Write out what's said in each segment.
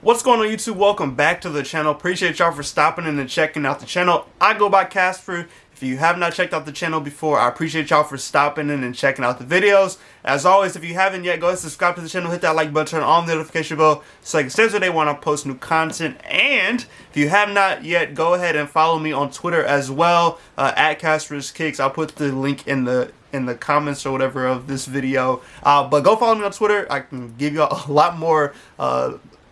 What's going on YouTube? Welcome back to the channel. Appreciate y'all for stopping in and checking out the channel. I go by Casper. If you have not checked out the channel before, I appreciate y'all for stopping in and checking out the videos. As always, if you haven't yet, go ahead and subscribe to the channel, hit that like button, turn on the notification bell so you can stay up to date when I post new content. And if you have not yet, go ahead and follow me on Twitter as well, at Casper's Kicks. I'll put the link in the comments or whatever of this video. But go follow me on Twitter. I can give you a lot more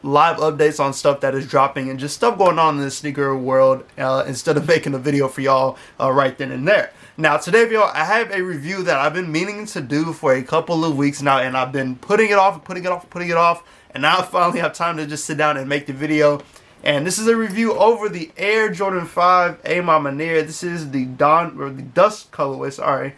live updates on stuff that is dropping and just stuff going on in the sneaker world instead of making a video for y'all right then and there. Now today, y'all, I have a review that I've been meaning to do for a couple of weeks now, and I've been putting it off, and now I finally have time to just sit down and make the video. And this is a review over the Air Jordan 5 Maniere. This is the Dusk colorway. Sorry,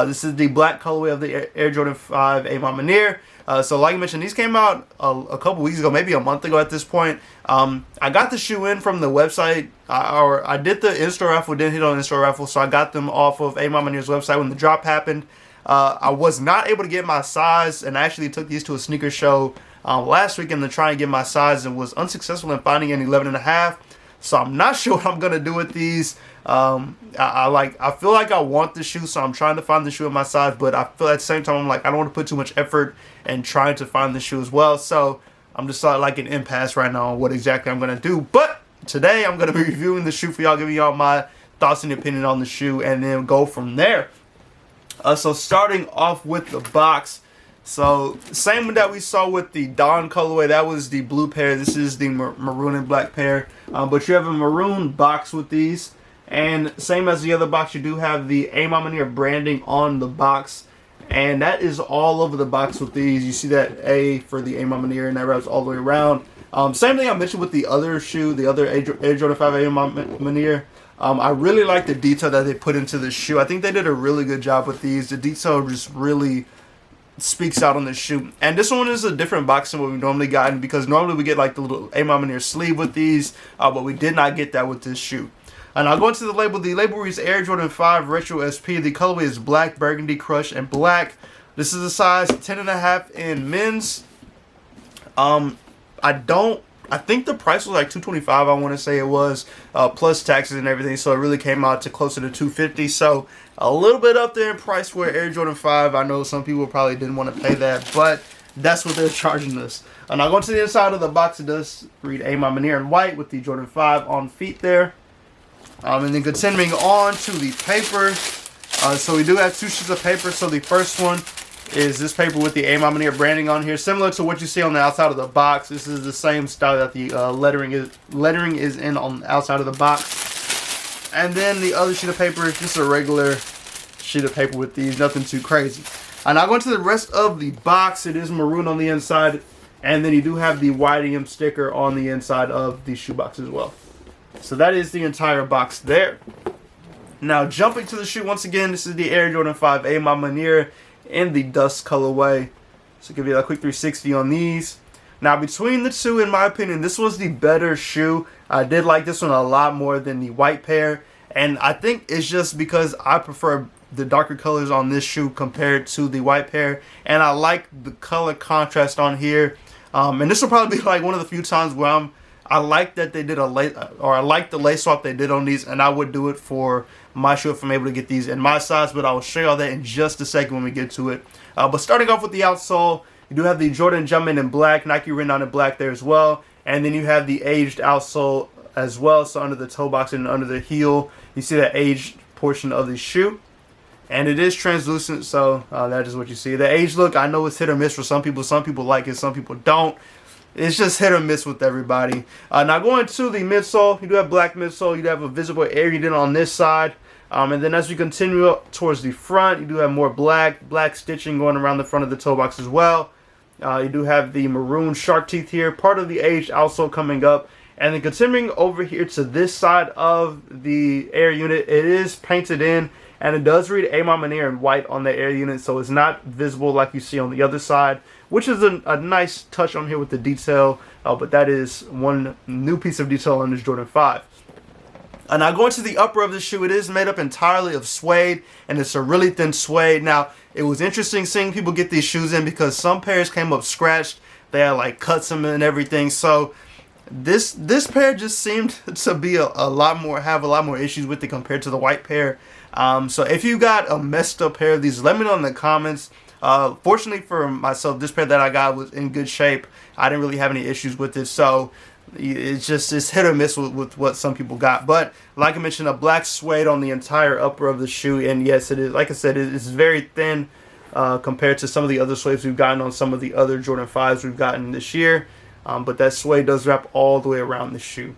this is the black colorway of the Air Jordan 5 Maniere. So like I mentioned, these came out a couple weeks ago, maybe a month ago at this point. I got the shoe in from the website, or I did the in-store raffle, didn't hit on the in-store raffle, so I got them off of Maniere's website when the drop happened. I was not able to get my size, and I actually took these to a sneaker show last weekend to try and get my size and was unsuccessful in finding an 11.5. So I'm not sure what I'm gonna do with these. I feel like I want the shoe, so I'm trying to find the shoe in my size, but I feel at the same time I'm like, I don't want to put too much effort in trying to find the shoe as well. So I'm just like an impasse right now on what exactly I'm gonna do. But today I'm gonna be reviewing the shoe for y'all, giving y'all my thoughts and opinion on the shoe, and then go from there. So starting off with the box. So same that we saw with the Dawn colorway, that was the blue pair. This is the maroon and black pair. But you have a maroon box with these. And same as the other box, you do have the Maniere branding on the box. And that is all over the box with these. You see that A for the Maniere, and that wraps all the way around. Same thing I mentioned with the other shoe, the other Air Jordan 5 Maniere. I really like the detail that they put into the shoe. I think they did a really good job with these. The detail just really speaks out on the shoe. And this one is a different box than what we normally gotten, because normally we get like the little Maniere sleeve with these, but we did not get that with this shoe. And I'll go into the label. The label reads Air Jordan 5 Retro SP. The colorway is black, burgundy, crush, and black. This is a size 10.5 in men's. I think the price was like $225. I want to say it was plus taxes and everything, so it really came out to closer to $250. So a little bit up there in price for Air Jordan 5. I know some people probably didn't want to pay that, but that's what they're charging us. And I'll go to the inside of the box. It does read Maniere in white with the Jordan 5 on feet there. And then continuing on to the paper. So we do have two sheets of paper. So the first one is this paper with the Maniere branding on here, similar to what you see on the outside of the box. This is the same style that the lettering is in on the outside of the box. And then the other sheet of paper is just a regular sheet of paper with these, nothing too crazy. And I'll go into the rest of the box. It is maroon on the inside, and then you do have the YDM sticker on the inside of the shoebox as well. So that is the entire box there. Now jumping to the shoe once again, this is the Air Jordan 5 Maniere in the Dusk colorway. So give you a quick 360 on these. Now between the two, in my opinion, this was the better shoe. I did like this one a lot more than the white pair, and I think it's just because I prefer the darker colors on this shoe compared to the white pair, and I like the color contrast on here. And this will probably be like one of the few times where I like that they did I like the lace swap they did on these, and I would do it for my shoe if I'm able to get these in my size, but I will show you all that in just a second when we get to it. But starting off with the outsole, you do have the Jordan Jumpman in black, Nike written on in black there as well, and then you have the aged outsole as well. So under the toe box and under the heel, you see that aged portion of the shoe. And it is translucent, so that is what you see. The age look, I know it's hit or miss for some people. Some people like it, some people don't. It's just hit or miss with everybody. Now going to the midsole, you do have black midsole. You do have a visible air unit on this side. And then as we continue up towards the front, you do have more black stitching going around the front of the toe box as well. You do have the maroon shark teeth here, part of the aged outsole coming up. And then continuing over here to this side of the air unit, it is painted in, and it does read Maniere in white on the air unit, so it's not visible like you see on the other side, which is a nice touch on here with the detail. But that is one new piece of detail on this Jordan 5. And now going to the upper of the shoe, it is made up entirely of suede, and it's a really thin suede. Now, it was interesting seeing people get these shoes in because some pairs came up scratched. They had like cuts them and everything. So This pair just seemed to be have a lot more issues with it compared to the white pair. So if you got a messed up pair of these, let me know in the comments. Fortunately for myself, this pair that I got was in good shape. I didn't really have any issues with it, so it's hit or miss with what some people got. But like I mentioned, a black suede on the entire upper of the shoe, and yes, it is, like I said, it's very thin compared to some of the other suedes we've gotten on some of the other Jordan 5s we've gotten this year. But that suede does wrap all the way around the shoe.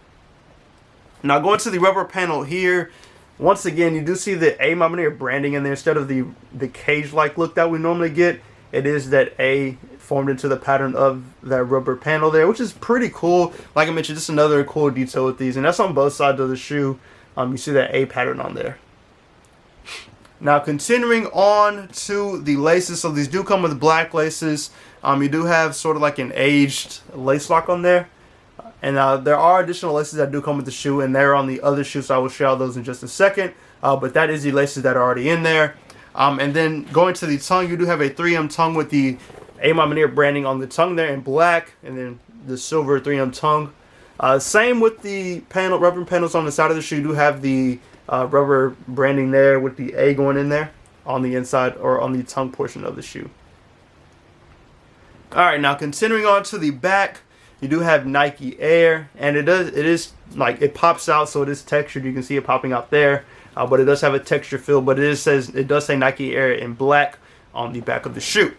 Now going to the rubber panel here, once again you do see the A Maniere branding in there instead of the cage-like look that we normally get. It is that A formed into the pattern of that rubber panel there, which is pretty cool. Like I mentioned, just another cool detail with these, and that's on both sides of the shoe. You see that A pattern on there. Now continuing on to the laces, so these do come with black laces. You do have sort of like an aged lace lock on there, and there are additional laces that do come with the shoe, and they're on the other shoe, so I will show those in just a second. But that is the laces that are already in there. And then going to the tongue, you do have a 3M tongue with the A Maniere branding on the tongue there in black, and then the silver 3M tongue. Same with the rubber panels on the side of the shoe. You do have the rubber branding there with the A going in there on the inside or on the tongue portion of the shoe. Alright, now continuing on to the back, you do have Nike Air, and it is like, it pops out, so it is textured. You can see it popping out there, but it does have a texture feel, but it does say Nike Air in black on the back of the shoe.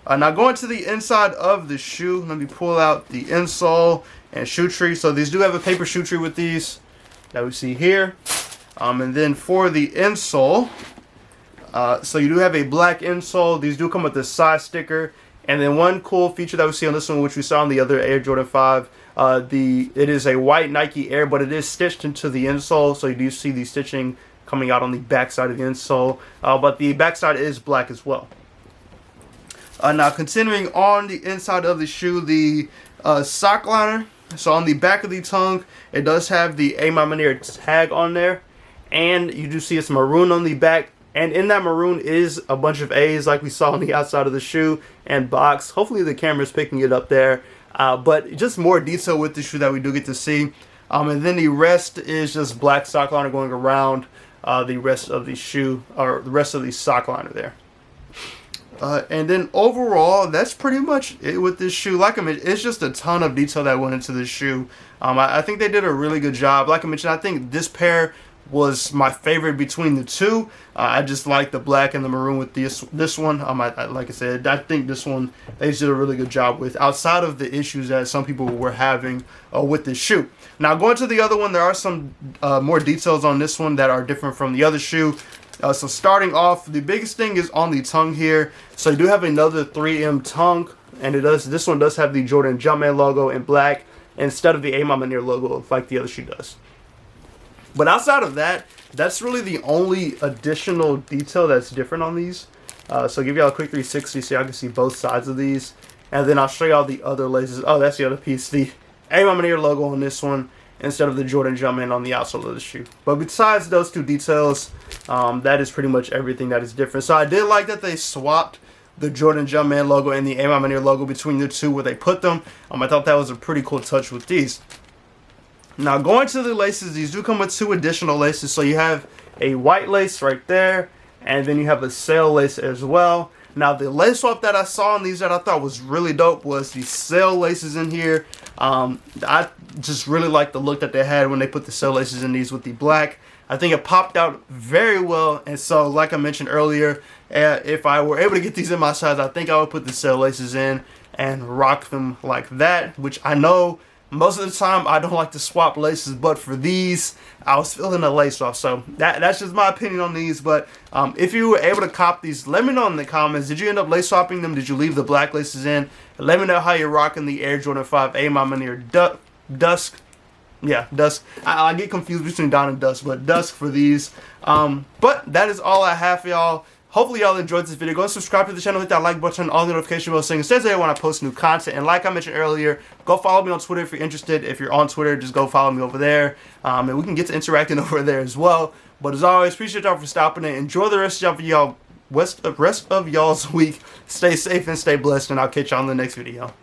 Now going to the inside of the shoe, let me pull out the insole and shoe tree. So these do have a paper shoe tree with these that we see here. And then for the insole, so you do have a black insole. These do come with a side sticker. And then one cool feature that we see on this one, which we saw on the other Air Jordan 5, it is a white Nike Air, but it is stitched into the insole. So you do see the stitching coming out on the back side of the insole. But the back side is black as well. Now continuing on the inside of the shoe, the sock liner. So on the back of the tongue, it does have the A Maniere tag on there. And you do see it's maroon on the back. And in that maroon is a bunch of A's like we saw on the outside of the shoe and box. Hopefully the camera's picking it up there. But just more detail with the shoe that we do get to see. And then the rest is just black sock liner going around the rest of the shoe, or the rest of the sock liner there. And then overall, that's pretty much it with this shoe. Like I mentioned, it's just a ton of detail that went into this shoe. I think they did a really good job. Like I mentioned, I think this pair was my favorite between the two. I just like the black and the maroon with this one. Like I said, I think this one they did a really good job with, outside of the issues that some people were having with this shoe. Now going to the other one, there are some more details on this one that are different from the other shoe. So starting off, the biggest thing is on the tongue here. So you do have another 3M tongue, and this one does have the Jordan Jumpman logo in black instead of the A Maniere logo like the other shoe does. But outside of that, that's really the only additional detail that's different on these. So I'll give y'all a quick 360 so y'all can see both sides of these. And then I'll show y'all the other laces. Oh, that's the other piece. The A Maniere logo on this one instead of the Jordan Jumpman on the outsole of the shoe. But besides those two details, that is pretty much everything that is different. So I did like that they swapped the Jordan Jumpman logo and the A Maniere logo between the two where they put them. I thought that was a pretty cool touch with these. Now going to the laces, these do come with two additional laces. So you have a white lace right there, and then you have a sail lace as well. Now the lace swap that I saw on these that I thought was really dope was the sail laces in here. I just really like the look that they had when they put the sail laces in these with the black. I think it popped out very well, and so like I mentioned earlier, if I were able to get these in my size, I think I would put the sail laces in and rock them like that, which I know most of the time I don't like to swap laces, but for these I was feeling the lace off. So that's just my opinion on these. But if you were able to cop these, let me know in the comments. Did you end up lace swapping them? Did you leave the black laces in? Let me know how you're rocking the Air Jordan 5 A Maniere Dusk. Yeah, Dusk. I get confused between Dawn and Dusk, but Dusk for these. But that is all I have for y'all. Hopefully y'all enjoyed this video. Go and subscribe to the channel, hit that like button, all the notification bells so it says that when I post new content. And like I mentioned earlier, go follow me on Twitter if you're interested. If you're on Twitter, just go follow me over there. And we can get to interacting over there as well. But as always, appreciate y'all for stopping in. Enjoy the rest of y'all's week. Stay safe and stay blessed, and I'll catch y'all in the next video.